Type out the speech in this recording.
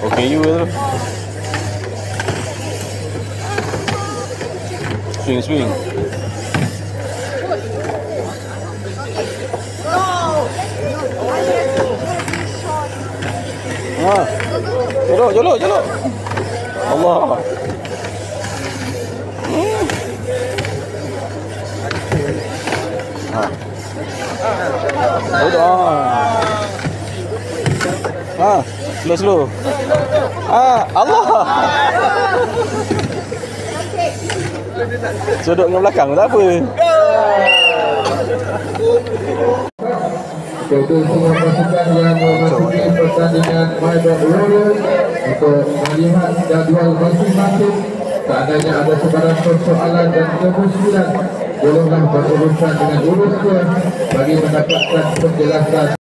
Okay, you tu. Swing. Jolok. Allah. Slow. Allah. Sudut dengan belakang tak apa. Itu semua pasukan yang memasuki pertandingan Maidon Warriors untuk melihat jadual masing-masing. Seandainya ada sebarang persoalan dan kemusykilan, bolehlah berurusan dengan urus bagi mendapatkan penjelasan.